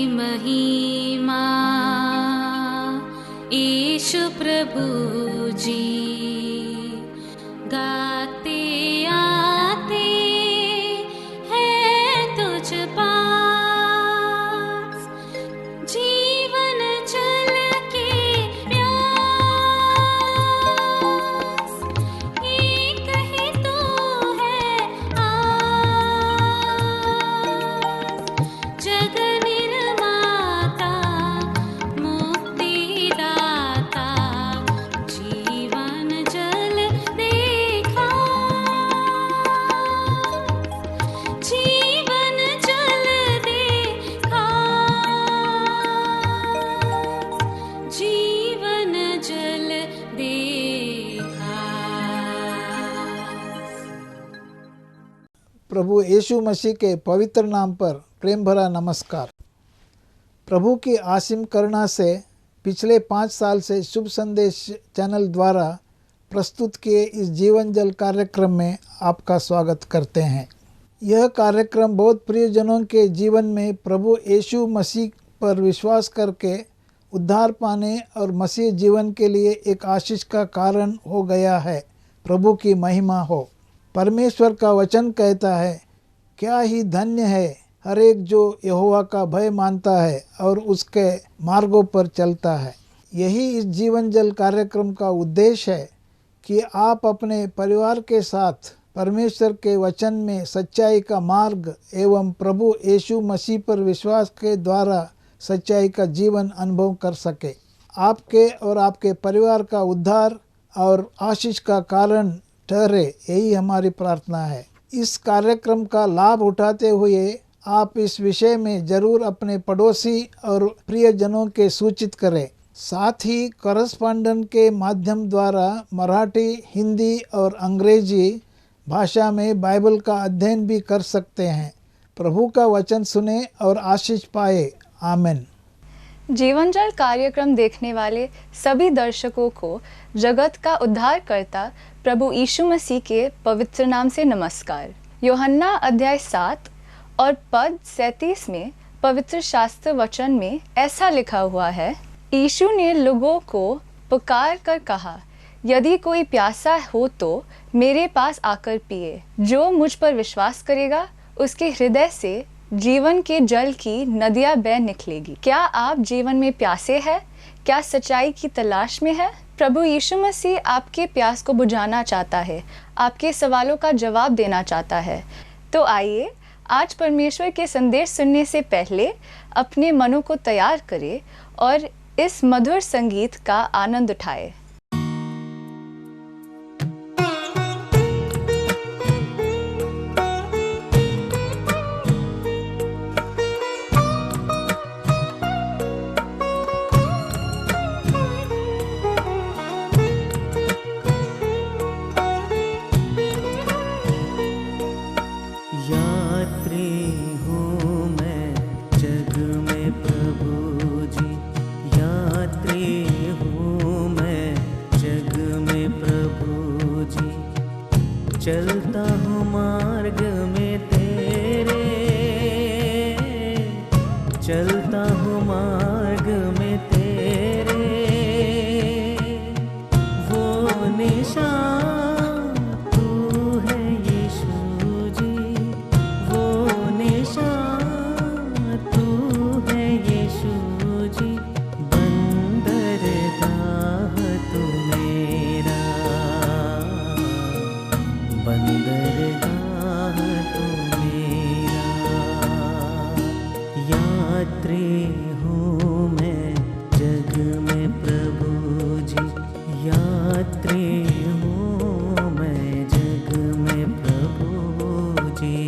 महिमा ईशु प्रभु जी, गाते आते हैं तुझ पास, जीवन जल के प्यास, एक ही तू है आस, जग निर्माता मुक्तिदाता, जीवन जल देखा, जीवन जल देखा, जीवन जल देखा। प्रभु यीशु मसीह के पवित्र नाम पर प्रेम भरा नमस्कार। प्रभु की असीम करुणा से पिछले 5 साल से शुभ संदेश चैनल द्वारा प्रस्तुत किए इस जीवन जल कार्यक्रम में आपका स्वागत करते हैं। यह कार्यक्रम बहुत प्रियजनों के जीवन में प्रभु यीशु मसीह पर विश्वास करके उद्धार पाने और मसीह जीवन के लिए एक आशीष का कारण हो गया है। प्रभु की महिमा हो। परमेश्वर का वचन कहता है, क्या ही धन्य है हर एक जो यहोवा का भय मानता है और उसके मार्गों पर चलता है। यही इस जीवन जल कार्यक्रम का उद्देश्य है कि आप अपने परिवार के साथ परमेश्वर के वचन में सच्चाई का मार्ग एवं प्रभु यीशु मसीह पर विश्वास के द्वारा सच्चाई का जीवन अनुभव कर सके। आपके और आपके परिवार का उद्धार और आशीष का कारण ठहरे, यही हमारी प्रार्थना है। इस कार्यक्रम का लाभ उठाते हुए आप इस विषय में जरूर अपने पड़ोसी और प्रियजनों के सूचित करें। साथ ही करस्पॉन्डेंट के माध्यम द्वारा मराठी, हिंदी और अंग्रेजी भाषा में बाइबल का अध्ययन भी कर सकते हैं। प्रभु का वचन सुने और आशीष पाए। आमीन। जीवन जल कार्यक्रम देखने वाले सभी दर्शकों को जगत का उद्धारकर्ता प्रभु यीशु मसीह के पवित्र नाम से नमस्कार। यूहन्ना अध्याय 7 और पद 37 में पवित्र शास्त्र वचन में ऐसा लिखा हुआ है, यीशु ने लोगों को पुकार कर कहा, यदि कोई प्यासा हो तो मेरे पास आकर पिए। जो मुझ पर विश्वास करेगा उसके हृदय से जीवन के जल की नदियां बह निकलेगी। क्या आप जीवन में प्यासे हैं? क्या सच्चाई की तलाश में है? प्रभु यीशु मसीह आपके प्यास को बुझाना चाहता है, आपके सवालों का जवाब देना चाहता है। तो आइए आज परमेश्वर के संदेश सुनने से पहले अपने मनों को तैयार करें और इस मधुर संगीत का आनंद उठाएं। चलता हूँ मार्ग में तेरे, चलता हूँ मार्ग में तेरे, वो निशान तू है यीशु जी, वो निशान तू है यीशु जी, बंदरगाह तू मेरा, बंदरगाह तू मेरा। यात्री हूँ मैं जग में प्रभु जी, यात्री हूँ मैं जग में प्रभु जी।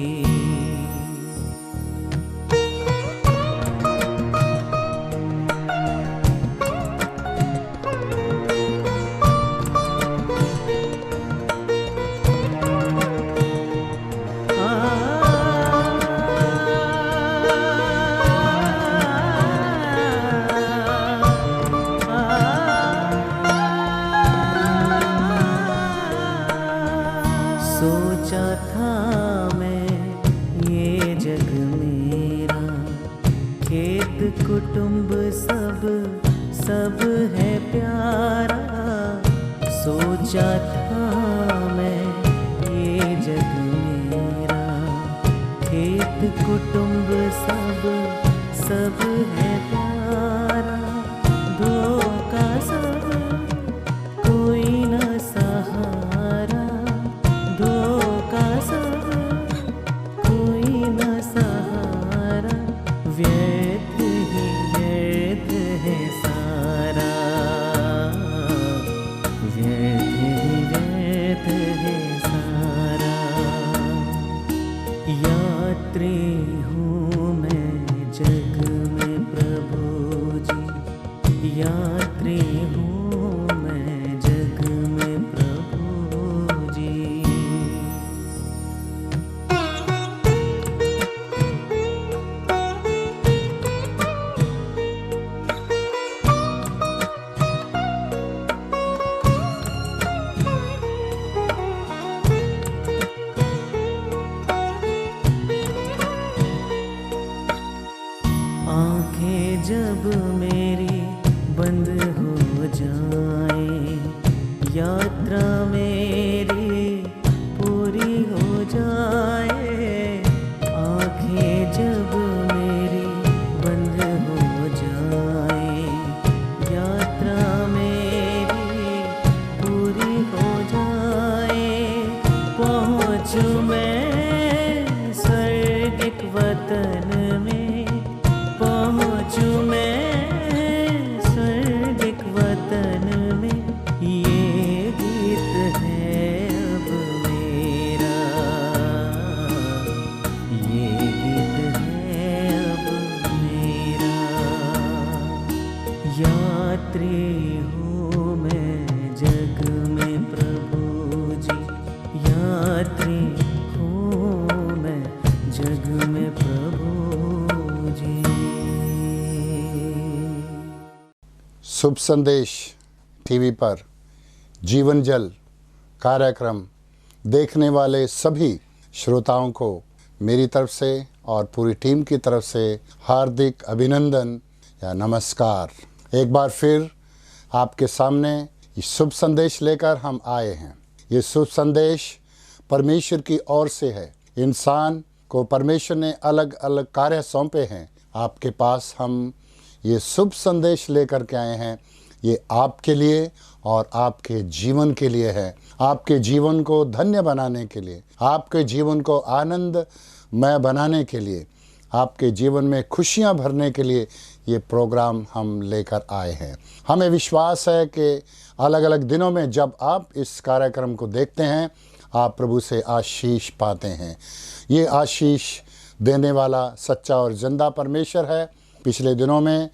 कुटुंब सब सब है प्यारा। सोचा था मैं ये जग मेरा, खेत कुटुंब सब सब है प्यारा। धोखा सब कोई न सहारा, धोखा सब कोई न सहारा। व्यर्थ ही व्यर्थ है सारा, व्यर्थ ही व्यर्थ है सारा। यात्री हूँ मैं जग में प्रभु जी, यात्री हूँ मैं जग में प्रभु जी। आंखें जब मेरी बंद हो जाए, यात्रा मेरी पूरी हो जाए। आंखें जब मेरी बंद हो जाए, यात्रा मेरी पूरी हो जाए। पहुँचूं मैं स्वर्गिक वतन में, पहुँचूं मैं स्वर्गिक वतन में। ये गीत है अब मेरा, ये गीत है अब मेरा। यात्री हूँ मैं जग में प्रभु जी, यात्री हूँ मैं जग में प्रभु जी। शुभ संदेश टीवी पर जीवन जल कार्यक्रम देखने वाले सभी श्रोताओं को मेरी तरफ से और पूरी टीम की तरफ से हार्दिक अभिनंदन या नमस्कार। एक बार फिर आपके सामने ये शुभ संदेश लेकर हम आए हैं। ये शुभ संदेश परमेश्वर की ओर से है। इंसान को परमेश्वर ने अलग अलग कार्य सौंपे हैं। आपके पास हम ये शुभ संदेश लेकर के आए हैं। ये आपके लिए और आपके जीवन के लिए है, आपके जीवन को धन्य बनाने के लिए, आपके जीवन को आनंदमय बनाने के लिए, आपके जीवन में खुशियां भरने के लिए ये प्रोग्राम हम लेकर आए हैं। हमें विश्वास है कि अलग अलग दिनों में जब आप इस कार्यक्रम को देखते हैं, आप प्रभु से आशीष पाते हैं। ये आशीष देने वाला सच्चा और जिंदा परमेश्वर है। पिछले दिनों में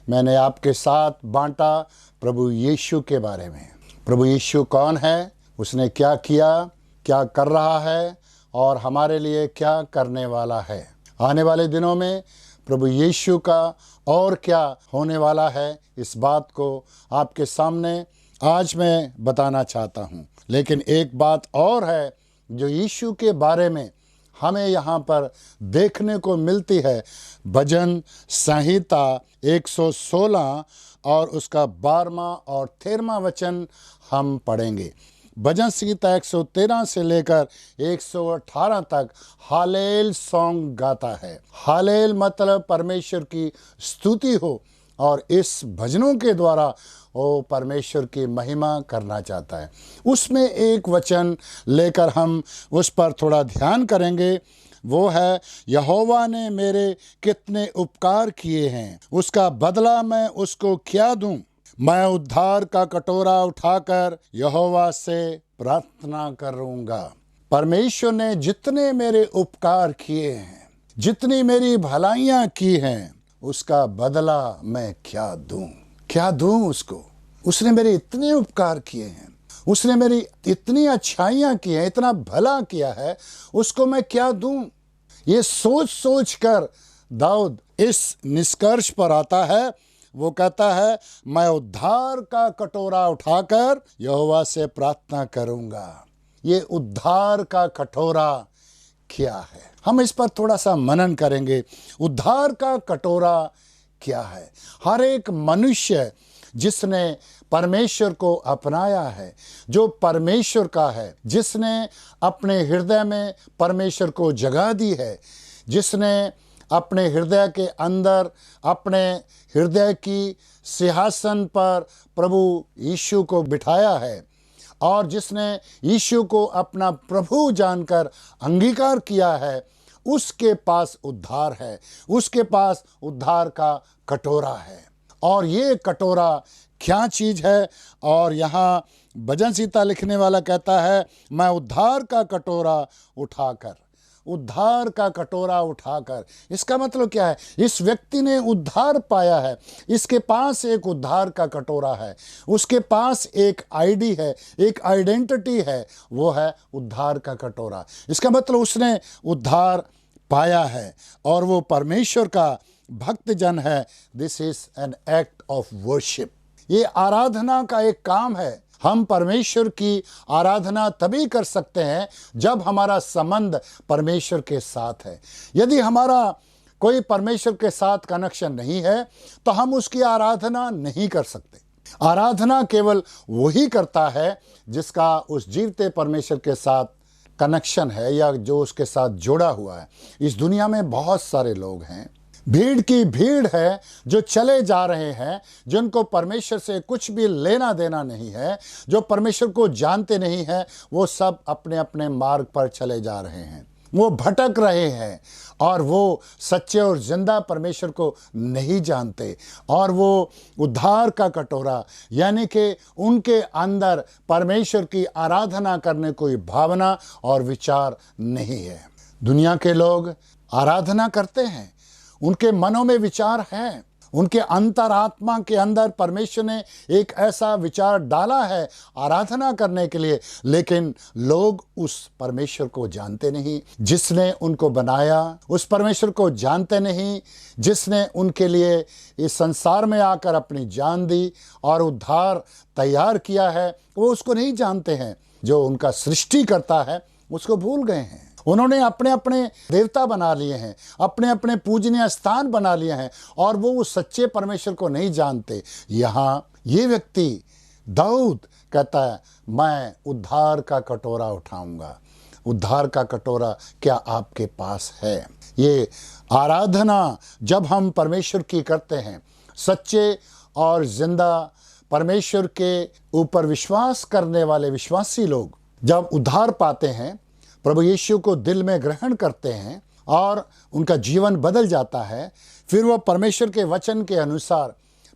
मैंने आपके साथ बांटा प्रभु यीशु के बारे में। प्रभु यीशु कौन है, उसने क्या किया, क्या कर रहा है और हमारे लिए क्या करने वाला है। आने वाले दिनों में प्रभु यीशु का और क्या होने वाला है, इस बात को आपके सामने आज मैं बताना चाहता हूँ। लेकिन एक बात और है जो यीशु के बारे में हमें यहाँ पर देखने को मिलती है। भजन संहिता 116 और उसका 12वां और 13वां वचन हम पढ़ेंगे। भजन संहिता 113 से लेकर 118 तक हालेल सॉन्ग गाता है। हालेल मतलब परमेश्वर की स्तुति हो, और इस भजनों के द्वारा वो परमेश्वर की महिमा करना चाहता है। उसमें एक वचन लेकर हम उस पर थोड़ा ध्यान करेंगे। वो है, यहोवा ने मेरे कितने उपकार किए हैं, उसका बदला मैं उसको क्या दूं। मैं उद्धार का कटोरा उठाकर यहोवा से प्रार्थना करूंगा। परमेश्वर ने जितने मेरे उपकार किए हैं, जितनी मेरी भलाइयां की हैं, उसका बदला मैं क्या दूं, क्या दूं उसको। उसने मेरे इतने उपकार किए हैं, उसने मेरी इतनी अच्छाइयां की हैं, इतना भला किया है, उसको मैं क्या दूं। ये सोच सोच कर दाऊद इस निष्कर्ष पर आता है। वो कहता है, मैं उद्धार का कटोरा उठाकर यहोवा से प्रार्थना करूंगा। ये उद्धार का कटोरा क्या है, हम इस पर थोड़ा सा मनन करेंगे। उद्धार का कटोरा किया है। हर एक मनुष्य जिसने परमेश्वर को अपनाया है, जो परमेश्वर का है, जिसने अपने हृदय में परमेश्वर को जगह दी है, जिसने अपने हृदय के अंदर अपने हृदय की सिंहासन पर प्रभु यीशु को बिठाया है और जिसने यीशु को अपना प्रभु जानकर अंगीकार किया है, उसके पास उद्धार है, उसके पास उद्धार का कटोरा है। और ये कटोरा क्या चीज है? और यहाँ भजन संहिता लिखने वाला कहता है, मैं उद्धार का कटोरा उठाकर, उद्धार का कटोरा उठाकर। इसका मतलब क्या है? इस व्यक्ति ने उद्धार पाया है, इसके पास एक उद्धार का कटोरा है, उसके पास एक आईडी है, एक आइडेंटिटी है, वो है उद्धार का कटोरा। इसका मतलब उसने उद्धार पाया है और वो परमेश्वर का भक्त जन है। This is an act of worship. ये आराधना का एक काम है। हम परमेश्वर की आराधना तभी कर सकते हैं जब हमारा संबंध परमेश्वर के साथ है। यदि हमारा कोई परमेश्वर के साथ कनेक्शन नहीं है तो हम उसकी आराधना नहीं कर सकते। आराधना केवल वही करता है जिसका उस जीवते परमेश्वर के साथ कनेक्शन है या जो उसके साथ जुड़ा हुआ है। इस दुनिया में बहुत सारे लोग हैं, भीड़ की भीड़ है, जो चले जा रहे हैं, जिनको परमेश्वर से कुछ भी लेना देना नहीं है, जो परमेश्वर को जानते नहीं हैं, वो सब अपने अपने मार्ग पर चले जा रहे हैं, वो भटक रहे हैं और वो सच्चे और जिंदा परमेश्वर को नहीं जानते। और वो उद्धार का कटोरा यानी कि उनके अंदर परमेश्वर की आराधना करने कोई भावना और विचार नहीं है। दुनिया के लोग आराधना करते हैं, उनके मनों में विचार हैं, उनके अंतरात्मा के अंदर परमेश्वर ने एक ऐसा विचार डाला है आराधना करने के लिए, लेकिन लोग उस परमेश्वर को जानते नहीं जिसने उनको बनाया, उस परमेश्वर को जानते नहीं जिसने उनके लिए इस संसार में आकर अपनी जान दी और उद्धार तैयार किया है। वो उसको नहीं जानते हैं। जो उनका सृष्टि करता है उसको भूल गए हैं। उन्होंने अपने अपने देवता बना लिए हैं, अपने अपने पूजनीय स्थान बना लिए हैं और वो उस सच्चे परमेश्वर को नहीं जानते। यहाँ ये व्यक्ति दाऊद कहता है, मैं उद्धार का कटोरा उठाऊंगा। उद्धार का कटोरा क्या आपके पास है? ये आराधना जब हम परमेश्वर की करते हैं, सच्चे और जिंदा परमेश्वर के ऊपर विश्वास करने वाले विश्वासी लोग जब उद्धार पाते हैं, प्रभु यीशु को दिल में ग्रहण करते हैं और उनका जीवन बदल जाता है, फिर वह परमेश्वर के वचन के अनुसार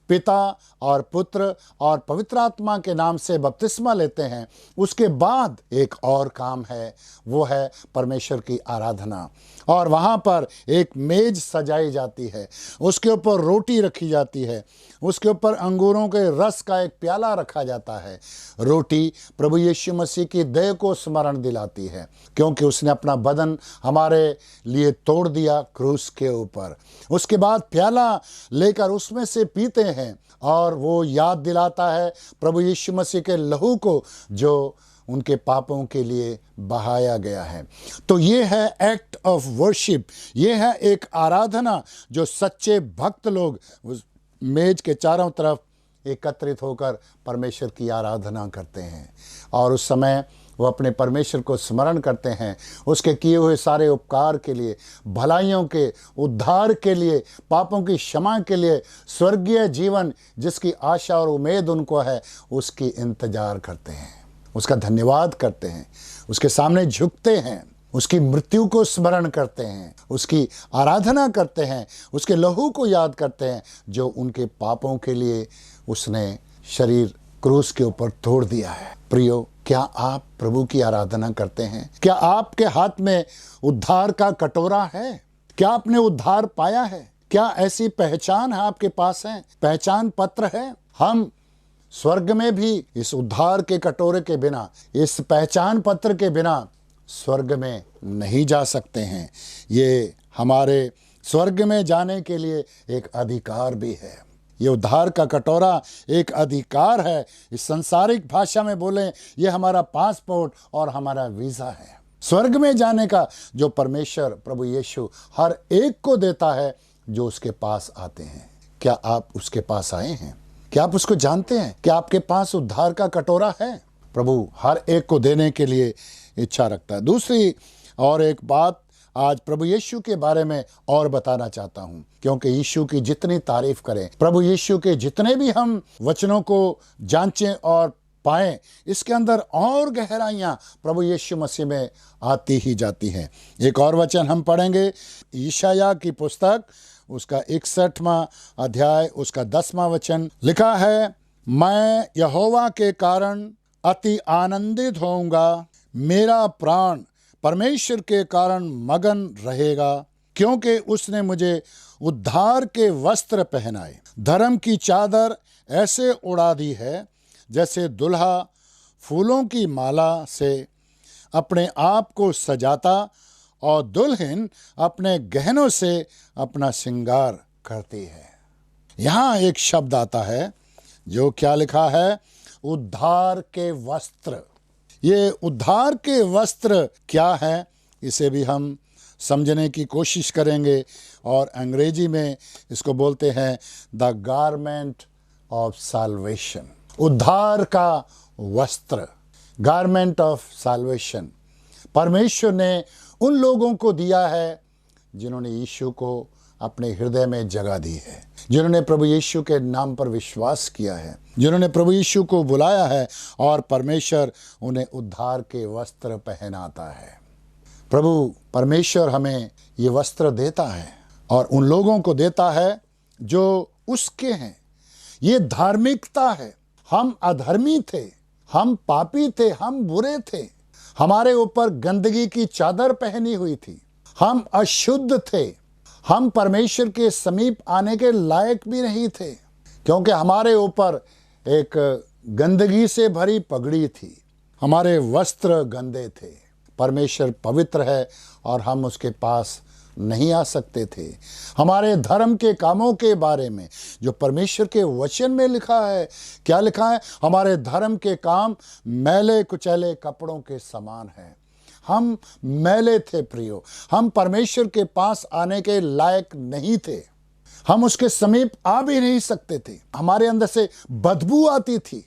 पिता और पुत्र और पवित्र आत्मा के नाम से बपतिस्मा लेते हैं। उसके बाद एक और काम है, वो है परमेश्वर की आराधना। और वहाँ पर एक मेज सजाई जाती है, उसके ऊपर रोटी रखी जाती है, उसके ऊपर अंगूरों के रस का एक प्याला रखा जाता है। रोटी प्रभु यीशु मसीह की देह को स्मरण दिलाती है, क्योंकि उसने अपना बदन हमारे लिए तोड़ दिया क्रूस के ऊपर। उसके बाद प्याला लेकर उसमें से पीते हैं और वो याद दिलाता है प्रभु यीशु मसीह के लहू को जो उनके पापों के लिए बहाया गया है। तो ये है एक्ट ऑफ वर्शिप, ये है एक आराधना जो सच्चे भक्त लोग उस मेज के चारों तरफ एकत्रित होकर परमेश्वर की आराधना करते हैं। और उस समय वो अपने परमेश्वर को स्मरण करते हैं, उसके किए हुए सारे उपकार के लिए, भलाइयों के उद्धार के लिए, पापों की क्षमा के लिए, स्वर्गीय जीवन जिसकी आशा और उम्मीद उनको है, उसकी इंतजार करते हैं, उसका धन्यवाद करते हैं, उसके सामने झुकते हैं, उसकी मृत्यु को स्मरण करते हैं, उसकी आराधना करते हैं, उसके लहू को याद करते हैं जो उनके पापों के लिए उसने शरीर क्रूस के ऊपर तोड़ दिया है। प्रियो, क्या आप प्रभु की आराधना करते हैं? क्या आपके हाथ में उद्धार का कटोरा है? क्या आपने उद्धार पाया है? क्या ऐसी पहचान है आपके पास है? पहचान पत्र है? हम स्वर्ग में भी इस उद्धार के कटोरे के बिना, इस पहचान पत्र के बिना स्वर्ग में नहीं जा सकते हैं। ये हमारे स्वर्ग में जाने के लिए एक अधिकार भी है। ये उद्धार का कटोरा एक अधिकार है। इस संसारिक भाषा में बोले, ये हमारा पासपोर्ट और हमारा वीज़ा है स्वर्ग में जाने का, जो परमेश्वर प्रभु यीशु हर एक को देता है जो उसके पास आते हैं। क्या आप उसके पास आए हैं? क्या आप उसको जानते हैं? क्या आपके पास उद्धार का कटोरा है? प्रभु हर एक को देने के लिए इच्छा रखता है। दूसरी और एक बात आज प्रभु यीशु के बारे में और बताना चाहता हूं, क्योंकि यीशु की जितनी तारीफ करें, प्रभु यीशु के जितने भी हम वचनों को जांचें और पाएं, इसके अंदर और गहराइयां प्रभु यीशु मसीह में आती ही जाती हैं। एक और वचन हम पढ़ेंगे, यशायाह की पुस्तक उसका 61वां अध्याय उसका 10वां वचन लिखा है, मैं यहोवा के कारण अति आनंदित होऊंगा, मेरा प्राण परमेश्वर के कारण मगन रहेगा, क्योंकि उसने मुझे उद्धार के वस्त्र पहनाए, धर्म की चादर ऐसे उड़ा दी है जैसे दुल्हा फूलों की माला से अपने आप को सजाता और दुल्हन अपने गहनों से अपना श्रृंगार करती है। यहाँ एक शब्द आता है जो क्या लिखा है, उद्धार के वस्त्र। ये उद्धार के वस्त्र क्या है, इसे भी हम समझने की कोशिश करेंगे और अंग्रेजी में इसको बोलते हैं द गारमेंट ऑफ साल्वेशन। उद्धार का वस्त्र, गारमेंट ऑफ साल्वेशन, परमेश्वर ने उन लोगों को दिया है जिन्होंने यीशु को अपने हृदय में जगह दी है, जिन्होंने प्रभु यीशु के नाम पर विश्वास किया है, जिन्होंने प्रभु यीशु को बुलाया है, और परमेश्वर उन्हें उद्धार के वस्त्र पहनाता है। प्रभु परमेश्वर हमें ये वस्त्र देता है और उन लोगों को देता है जो उसके हैं। ये धार्मिकता है। हम अधर्मी थे, हम पापी थे, हम बुरे थे, हमारे ऊपर गंदगी की चादर पहनी हुई थी, हम अशुद्ध थे, हम परमेश्वर के समीप आने के लायक भी नहीं थे, क्योंकि हमारे ऊपर एक गंदगी से भरी पगड़ी थी, हमारे वस्त्र गंदे थे। परमेश्वर पवित्र है और हम उसके पास नहीं आ सकते थे। हमारे धर्म के कामों के बारे में जो परमेश्वर के वचन में लिखा है, क्या लिखा है, हमारे धर्म के काम मैले कुचैले कपड़ों के समान है। हम मैले थे प्रियो, हम परमेश्वर के पास आने के लायक नहीं थे, हम उसके समीप आ भी नहीं सकते थे, हमारे अंदर से बदबू आती थी,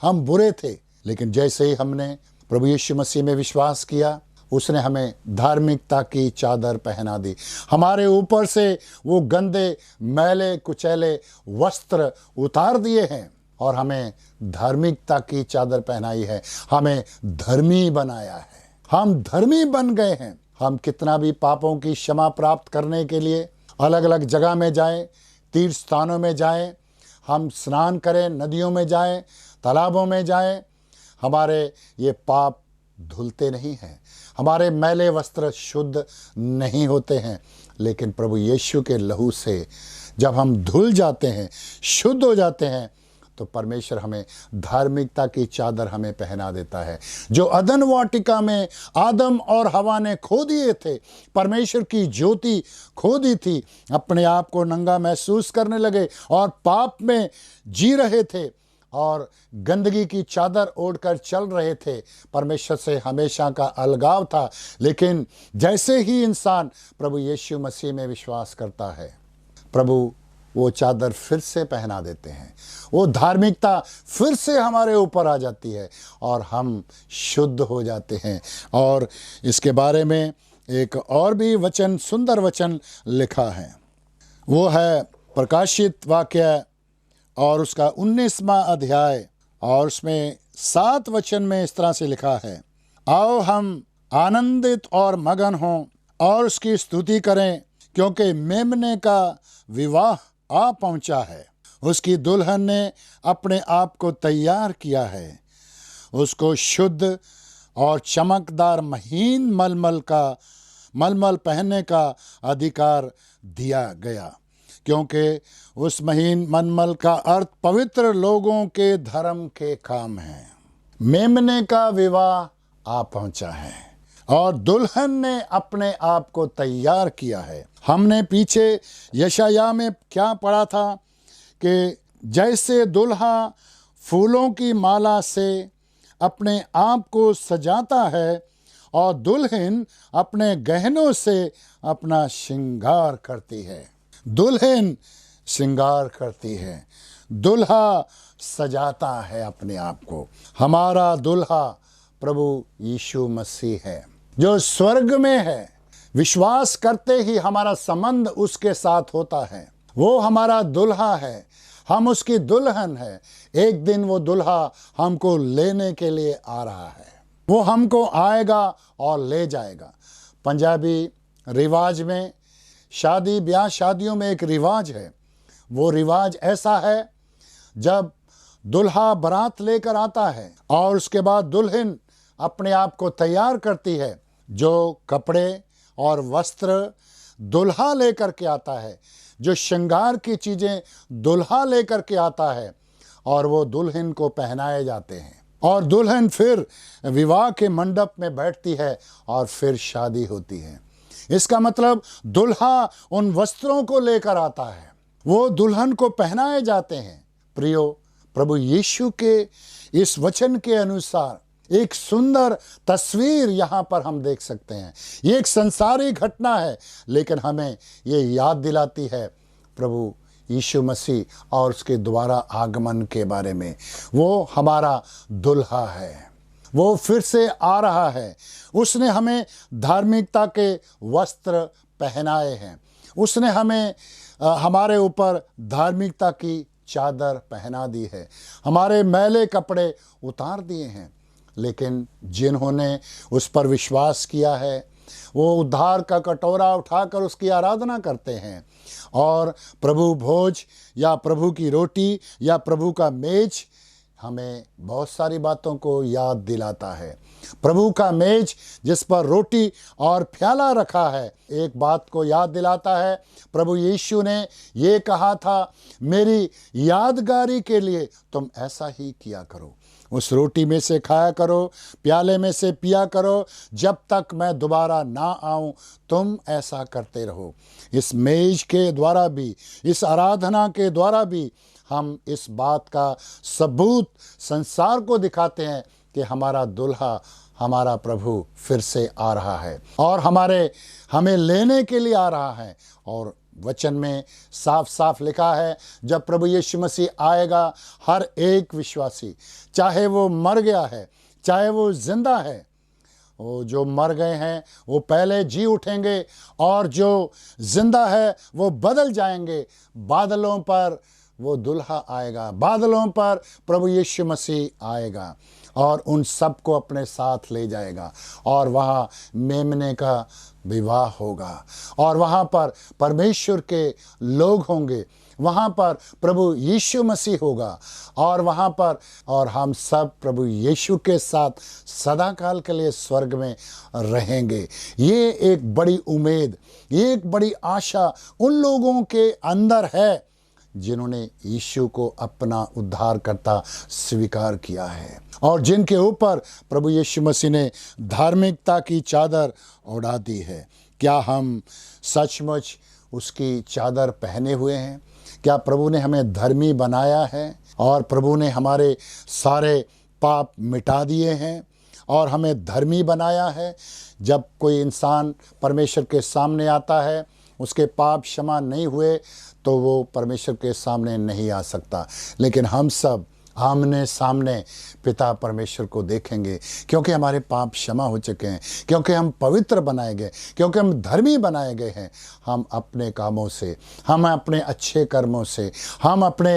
हम बुरे थे। लेकिन जैसे ही हमने प्रभु यीशु मसीह में विश्वास किया, उसने हमें धार्मिकता की चादर पहना दी। हमारे ऊपर से वो गंदे मैले कुचैले वस्त्र उतार दिए हैं और हमें धार्मिकता की चादर पहनाई है, हमें धर्मी बनाया है। हम धर्मी बन गए हैं। हम कितना भी पापों की क्षमा प्राप्त करने के लिए अलग अलग जगह में जाएं, तीर्थ स्थानों में जाएं, हम स्नान करें, नदियों में जाएं, तालाबों में जाएं, हमारे ये पाप धुलते नहीं हैं, हमारे मैले वस्त्र शुद्ध नहीं होते हैं। लेकिन प्रभु यीशु के लहू से जब हम धुल जाते हैं, शुद्ध हो जाते हैं, तो परमेश्वर हमें धार्मिकता की चादर हमें पहना देता है। जो अदन वाटिका में आदम और हवा ने खो दिए थे, परमेश्वर की ज्योति खो दी थी, अपने आप को नंगा महसूस करने लगे और पाप में जी रहे थे और गंदगी की चादर ओढ़कर चल रहे थे, परमेश्वर से हमेशा का अलगाव था। लेकिन जैसे ही इंसान प्रभु यीशु मसीह में विश्वास करता है, प्रभु वो चादर फिर से पहना देते हैं, वो धार्मिकता फिर से हमारे ऊपर आ जाती है और हम शुद्ध हो जाते हैं। और इसके बारे में एक और भी वचन, सुंदर वचन लिखा है, वो है प्रकाशित वाक्य और उसका 19वां अध्याय और उसमें 7 वचन में इस तरह से लिखा है, आओ हम आनंदित और मगन हों और उसकी स्तुति करें, क्योंकि मेमने का विवाह आ पहुंचा है, उसकी दुल्हन ने अपने आप को तैयार किया है, उसको शुद्ध और चमकदार महीन मलमल पहनने का अधिकार दिया गया, क्योंकि उस महीन मलमल का अर्थ पवित्र लोगों के धर्म के काम है। मेमने का विवाह आ पहुंचा है और दुल्हन ने अपने आप को तैयार किया है। हमने पीछे यशायाह में क्या पढ़ा था कि जैसे दुल्हा फूलों की माला से अपने आप को सजाता है और दुल्हन अपने गहनों से अपना श्रृंगार करती है। दुल्हन श्रृंगार करती है, दुल्हा सजाता है अपने आप को। हमारा दुल्हा प्रभु यीशु मसीह है जो स्वर्ग में है। विश्वास करते ही हमारा संबंध उसके साथ होता है। वो हमारा दुल्हा है, हम उसकी दुल्हन है। एक दिन वो दुल्हा हमको लेने के लिए आ रहा है। वो हमको आएगा और ले जाएगा। पंजाबी रिवाज में शादी ब्याह शादियों में एक रिवाज है। वो रिवाज ऐसा है, जब दुल्हा बारात लेकर आता है और उसके बाद दुल्हन अपने आप को तैयार करती है, जो कपड़े और वस्त्र दुल्हा लेकर के आता है, जो श्रृंगार की चीज़ें दुल्हा लेकर के आता है, और वो दुल्हन को पहनाए जाते हैं और दुल्हन फिर विवाह के मंडप में बैठती है और फिर शादी होती है। इसका मतलब दुल्हा उन वस्त्रों को लेकर आता है, वो दुल्हन को पहनाए जाते हैं। प्रियो, प्रभु यीशु के इस वचन के अनुसार एक सुंदर तस्वीर यहाँ पर हम देख सकते हैं। ये एक संसारी घटना है, लेकिन हमें ये याद दिलाती है प्रभु यीशु मसीह और उसके दोबारा आगमन के बारे में। वो हमारा दुल्हा है, वो फिर से आ रहा है। उसने हमें धार्मिकता के वस्त्र पहनाए हैं। उसने हमें हमारे ऊपर धार्मिकता की चादर पहना दी है, हमारे मैले कपड़े उतार दिए हैं। लेकिन जिन्होंने उस पर विश्वास किया है, वो उद्धार का कटोरा उठाकर उसकी आराधना करते हैं और प्रभु भोज या प्रभु की रोटी या प्रभु का मेज हमें बहुत सारी बातों को याद दिलाता है। प्रभु का मेज जिस पर रोटी और प्याला रखा है, एक बात को याद दिलाता है। प्रभु यीशु ने ये कहा था, मेरी यादगारी के लिए तुम ऐसा ही किया करो। उस रोटी में से खाया करो, प्याले में से पिया करो, जब तक मैं दोबारा ना आऊं तुम ऐसा करते रहो। इस मेज के द्वारा भी, इस आराधना के द्वारा भी हम इस बात का सबूत संसार को दिखाते हैं कि हमारा दुल्हा, हमारा प्रभु फिर से आ रहा है और हमें लेने के लिए आ रहा है। और वचन में साफ साफ लिखा है, जब प्रभु यीशु मसीह आएगा, हर एक विश्वासी, चाहे वो मर गया है चाहे वो जिंदा है, वो जो मर गए हैं वो पहले जी उठेंगे और जो जिंदा है वो बदल जाएंगे। बादलों पर वो दुल्हा आएगा, बादलों पर प्रभु यीशु मसीह आएगा और उन सब को अपने साथ ले जाएगा और वहाँ मेमने का विवाह होगा और वहाँ पर परमेश्वर के लोग होंगे, वहाँ पर प्रभु यीशु मसीह होगा और वहाँ पर और हम सब प्रभु यीशु के साथ सदा काल के लिए स्वर्ग में रहेंगे। ये एक बड़ी उम्मीद, ये एक बड़ी आशा उन लोगों के अंदर है जिन्होंने यीशु को अपना उद्धारकर्ता स्वीकार किया है और जिनके ऊपर प्रभु यीशु मसीह ने धार्मिकता की चादर ओढ़ा दी है। क्या हम सचमुच उसकी चादर पहने हुए हैं? क्या प्रभु ने हमें धर्मी बनाया है और प्रभु ने हमारे सारे पाप मिटा दिए हैं और हमें धर्मी बनाया है? जब कोई इंसान परमेश्वर के सामने आता है, उसके पाप क्षमा नहीं हुए तो वो परमेश्वर के सामने नहीं आ सकता। लेकिन हम सब आमने सामने पिता परमेश्वर को देखेंगे, क्योंकि हमारे पाप क्षमा हो चुके हैं, क्योंकि हम पवित्र बनाए गए, क्योंकि हम धर्मी बनाए गए हैं। हम अपने कामों से, हम अपने अच्छे कर्मों से, हम अपने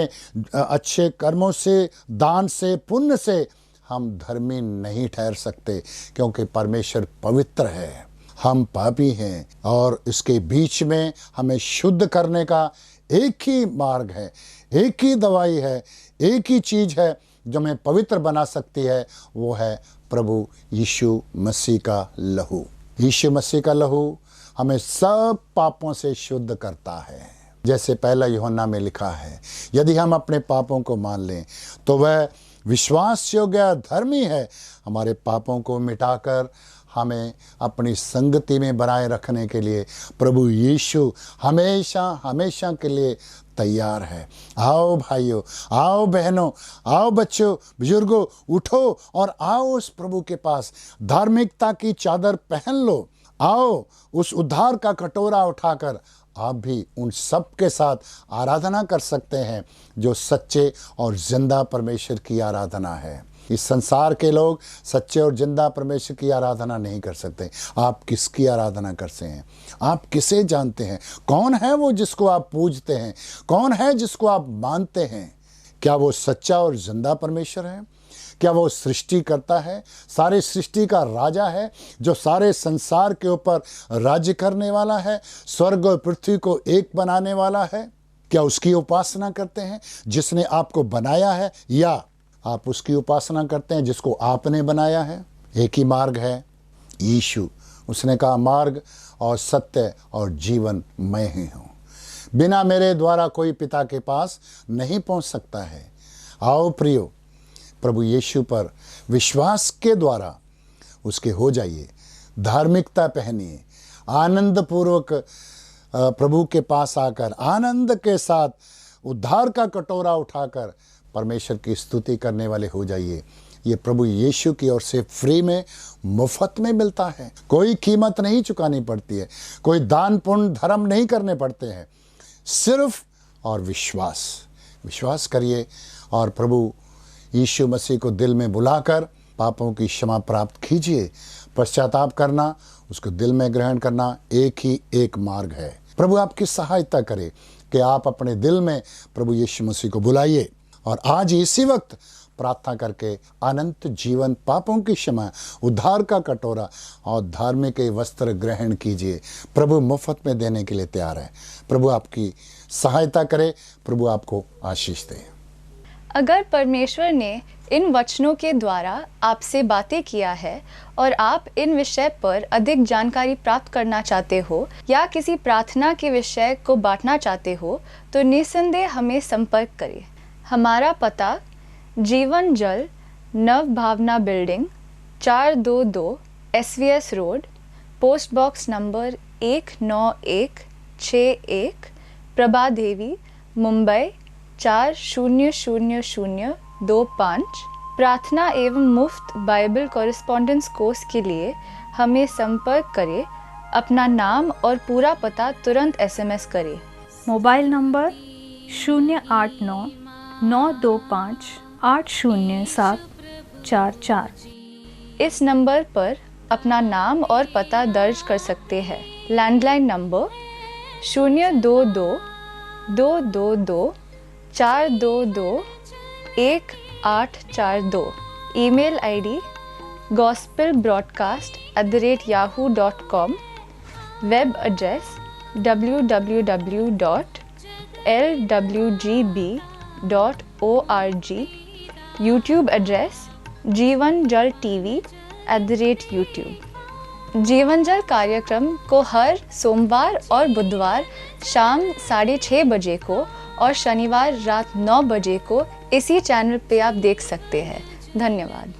अच्छे कर्मों से, दान से, पुण्य से हम धर्मी नहीं ठहर सकते, क्योंकि परमेश्वर पवित्र है, हम पापी हैं और इसके बीच में हमें शुद्ध करने का एक ही मार्ग है, एक ही दवाई है, एक ही चीज़ है जो हमें पवित्र बना सकती है, वो है प्रभु यीशु मसीह का लहू। यीशु मसीह का लहू हमें सब पापों से शुद्ध करता है। जैसे पहला यूहन्ना में लिखा है, यदि हम अपने पापों को मान लें तो वह विश्वास योग्य धर्मी है, हमारे पापों को मिटाकर हमें अपनी संगति में बनाए रखने के लिए प्रभु यीशु हमेशा हमेशा के लिए तैयार है। आओ भाइयों, आओ बहनों, आओ बच्चों, बुजुर्गों, उठो और आओ उस प्रभु के पास, धार्मिकता की चादर पहन लो। आओ उस उद्धार का कटोरा उठाकर आप भी उन सब के साथ आराधना कर सकते हैं जो सच्चे और जिंदा परमेश्वर की आराधना है। इस संसार के लोग सच्चे और जिंदा परमेश्वर की आराधना नहीं कर सकते। आप किसकी आराधना करते हैं? आप किसे जानते हैं? कौन है वो जिसको आप पूजते हैं? कौन है जिसको आप मानते हैं? क्या वो सच्चा और जिंदा परमेश्वर है? क्या वो सृष्टि करता है, सारे सृष्टि का राजा है, जो सारे संसार के ऊपर राज्य करने वाला है, स्वर्ग और पृथ्वी को एक बनाने वाला है? क्या उसकी उपासना करते हैं जिसने आपको बनाया है, या आप उसकी उपासना करते हैं जिसको आपने बनाया है? एक ही मार्ग है, यीशु। उसने कहा मार्ग और सत्य और जीवन मैं ही हूँ, बिना मेरे द्वारा कोई पिता के पास नहीं पहुँच सकता है। आओ प्रियो, प्रभु यीशु पर विश्वास के द्वारा उसके हो जाइए, धार्मिकता पहनिए, आनंद पूर्वक प्रभु के पास आकर आनंद के साथ उद्धार का कटोरा उठाकर परमेश्वर की स्तुति करने वाले हो जाइए। ये प्रभु यीशु की ओर से फ्री में, मुफ्त में मिलता है। कोई कीमत नहीं चुकानी पड़ती है, कोई दान पुण्य धर्म नहीं करने पड़ते हैं, सिर्फ और विश्वास करिए और प्रभु यीशु मसीह को दिल में बुलाकर पापों की क्षमा प्राप्त कीजिए। पश्चाताप करना, उसको दिल में ग्रहण करना एक ही एक मार्ग है। प्रभु आपकी सहायता करे कि आप अपने दिल में प्रभु यीशु मसीह को बुलाइए और आज इसी वक्त प्रार्थना करके अनंत जीवन, पापों की क्षमा, उद्धार का कटोरा और धार्मिक के वस्त्र ग्रहण कीजिए। प्रभु मुफ्त में देने के लिए तैयार है। प्रभु आपकी सहायता करे, प्रभु आपको आशीष दे। अगर परमेश्वर ने इन वचनों के द्वारा आपसे बातें किया है और आप इन विषय पर अधिक जानकारी प्राप्त करना चाहते हो या किसी प्रार्थना के विषय को बांटना चाहते हो, तो निसंदेह हमें संपर्क करें। हमारा पता Jeevan Jal Nav Bhavna building 422 SVS road, post box number 19161, Prabha Devi, Mumbai 400025। प्रार्थना एवं मुफ्त बाइबल कॉरेस्पॉन्डेंस कोर्स के लिए हमें संपर्क करें। अपना नाम और पूरा पता तुरंत SMS करें। Mobile number 089-925-80744। इस नंबर पर अपना नाम और पता दर्ज कर सकते हैं। Landline number 022-222-422-1842। Email ID gospelbroadcast@yahoo.com। Web address www.lwgb.org। YouTube address जीवन जल TV@YouTube। जीवन जल कार्यक्रम को हर सोमवार और बुधवार शाम 6:30 बजे को और शनिवार रात 9 बजे को इसी चैनल पे आप देख सकते हैं। धन्यवाद।